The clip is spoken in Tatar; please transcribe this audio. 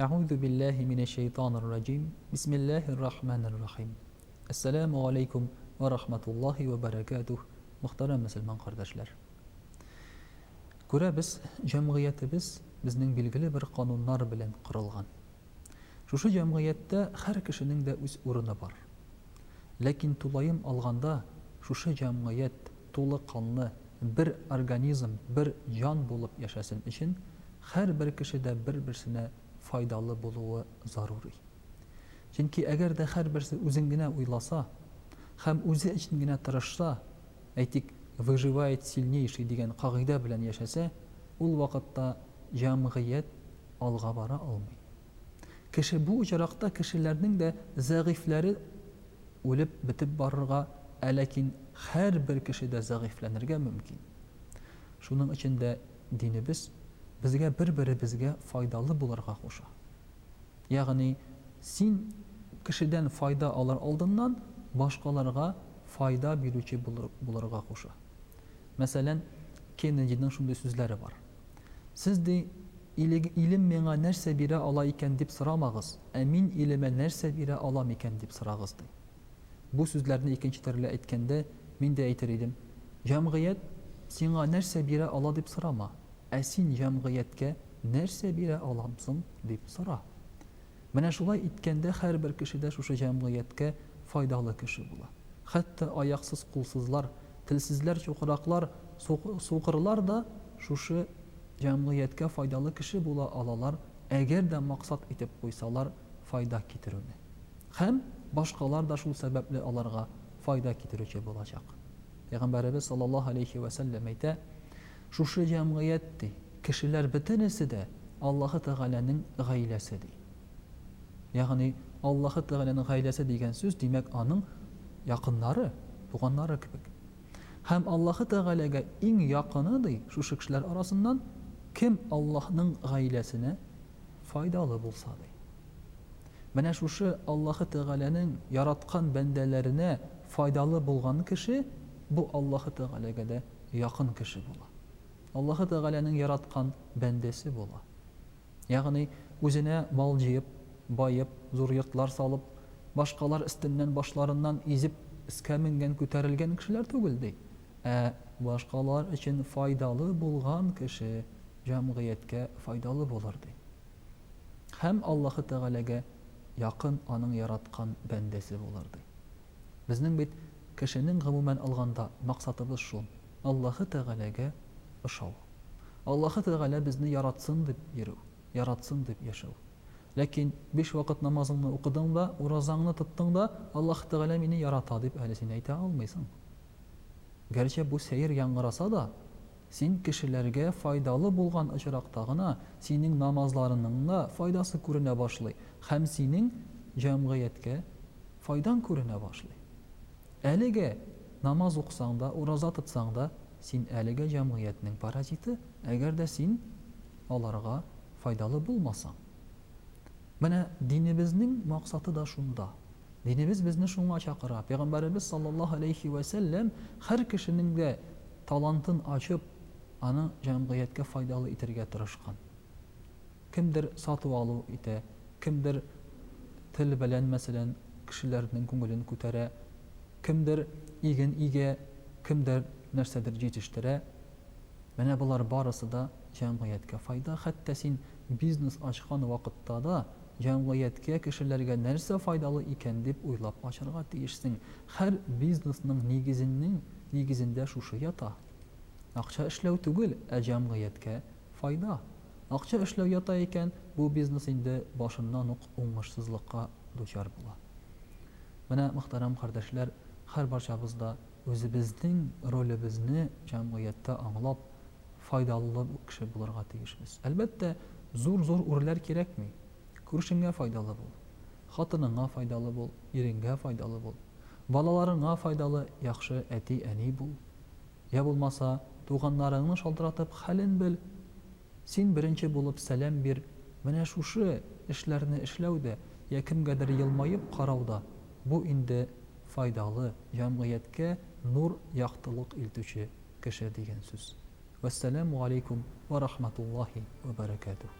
أعوذ بالله من الشيطان الرجيم بسم الله الرحمن الرحيم السلام عليكم ورحمة الله وبركاته Muhtaram Müslüman kardeşler. Күрәбез, җәмгыятебез безнең билгеле бер кануннар белән корылган. Шушы җәмгыятьтә һәр кешенең дә үз урыны бар. Ләкин тулайым алганда, шушы җәмгыять тулы канлы бер организм, бер җан булып яшәсен өчен, һәр кеше дә бер-берсенә файдалы булуы зарури. Чөнки әгәр дә һәрберсе үзен генә уйласа һәм үзе өчен генә тырышса, әйтик, выживает сильнейший дигән кагыйдә белән яшәсә, ул вакытта җәмгыять алга бара алмый. Кеше бу очракта кешеләрнең дә зәгыйфләре үлеп бетеп барырга, ләкин һәрбер кеше дә зәгыйфләнергә мөмкин. Шуның өчен дә динебез безгә бер-беребезгә файдалы булырга куша. Ягъни син кешедән файда алыр алдыннан башкаларга файда бирүче булырга куша. Мәсәлән, Кеннединың шундый сүзләре бар. Сез ди илем миңа нәрсә бирә ала икән дип сорамагыз, мин илемә нәрсә бирә алам икән дип сорагыз ди. Бу сүзләрне икенче төрле әйткәндә мин дә әйтер идем. Җәмгыять сиңа нәрсә бирә ала дип сорама, син җәмгыятькә нәрсә бирә аламсың дип сора. Менә шулай иткәндә һәрбер кеше дә шушы җәмгыятькә файдалы кеше була. Хәтта аяксыз, кулсызлар, телсезләр, чукраклар, суқырлар да шушы җәмгыятькә файдалы кеше була алалар, әгәр дә максат итеп куйсалар файда китерүне. Һәм башкалар да шул сәбәпле аларга файда китерүче булачак. Пәйгамбәрбез саллаллаһу алейхи ва сәллям әйтә, шушы җәмгыять кешеләр бөтенесе дә Аллаһ Тәгаләнең гаиләсе ди. Ягъни Аллаһ Тәгаләнең гаиләсе дигән сүз димәк аның якыннары, туганнары кебек. Һәм Аллаһ Тәгаләгә иң якыны ди шушы кешеләр арасыннан кем Аллаһның гаиләсенә файдалы булса ди. Менә шушы Аллаһ Тәгаләнең яраткан бәндәләренә файдалы булган кеше бу Аллаһ Тәгаләгә дә якын кеше була. Аллаһ Тәгаләнең яраткан бәндәсе була. Ягъни үзенә мал җыеп, байып, зур йортлар салып, башкалар өстеннән башларыннан изеп, искә менгән, күтәрелгән кешеләр түгел ди. Башкалар өчен файдалы булган кеше җәмгыятькә файдалы булыр ди. Һәм Аллаһ Тәгаләгә якын аның яраткан бәндәсе булыр ди. Безнең бит кешенең гомумән алганда максатыбыз шул. Аллаһ Тәгаләгә ошау. Аллаһ Тәгалә безне яратсын дип йөрү, яратсын дип яшәү. Ләкин 5 вакыт намазыңны укыдың да, уразаңны тоттың да, Аллаһ Тәгалә мине ярата дип әле син әйтә алмыйсың. Гәрчә бу сәер яңгыраса да, син кешеләргә файдалы булган очракта гына синең намазларыңның да файдасы күренә башлый, һәм синең җәмгыятькә файдан күренә башлый. Әлегә намаз уксаң да, ураза тотсаң да, син әлегә җәмгыятьнең паразиты, әгәр дә син аларга файдалы булмасаң. Менә динебезнең максаты да шунда. Динебез безне шуңа чакыра. Пәйгамбәрбез саллаллаһу алейхи ва сәллям һәр кешенең дә талантын ачып, аны җәмгыятькә файдалы итәргә тырышкан. Кемдер сату алу итә, кемдер тел белән мәсәлән кешеләрнең күңелен күтәрә, кемдер иген игә, кемдер нәрсәдер җитештерә. Менә булар барысы да җәмгыятькә файда. Хәтта син бизнес ачкан вакытта да җәмгыятькә кешеләргә нәрсә файдалы икән дип уйлап ачарга тиешсең. Һәр бизнесның нигезендә шушы ята. Акча эшләү түгел, җәмгыятькә файда. Акча эшләү ята икән, бу бизнес инде башыннан ук уңышсызлыкка дучар була. Менә мөхтәрәм кардәшләр, һәр барчабыз да үзебезнең ролебезне җәмгыятьтә аңлап, файдалы кеше булырга тиешбез. Әлбәттә, зур-зур үрләр кирәкми. Күршеңгә файдалы бул, хатыныңа файдалы бул, иренгә файдалы бул, балаларыңа файдалы, яхшы әти, әни бул. Я булмаса, туганнарыңны шалтыратып хәлен бел. Син беренче булып сәлам бир. Менә шушы эшләрне эшләүдә, я кемгәдер елмаеп карауда, бу инде файдалы, җәмгыятькә нур, яктылык илтүче кеше дигән сүз. Вассаламу алейкум ва рахматуллахи ва баракатух.